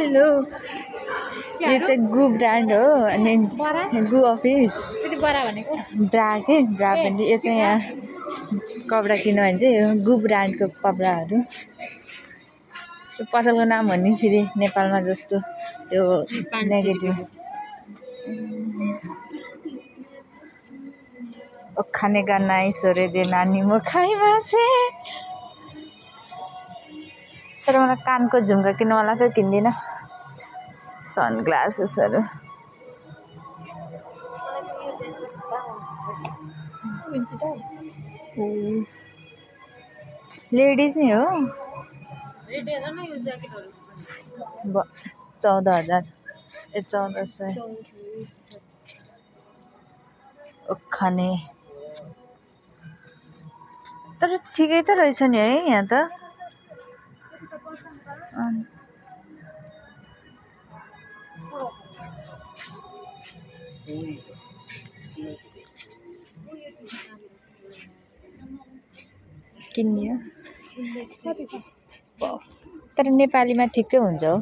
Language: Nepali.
हेलो यो चाहिँ गु ब्रान्ड हो अनि गु अफिस ब्रा के ब्रा पनि यो चाहिँ यहाँ कपडा किन्यो भने चाहिँ यो गु ब्रान्डको कपडाहरू पसलको नाम हो नि फेरि नेपालमा जस्तो त्यो नेगेटिभ खानेका नाइ सोरे दे नानी म खाइमा से तर मलाई कानको झुम्का किन्नु मन लाग्छ किन्दिनँ सनग्लासेसहरू लेडिज नि हो 14,000 ए 1400 खाने तर ठिकै त रहेछ नि है यहाँ त किन्ने तर नेपालीमा ठिकै हुन्छ हो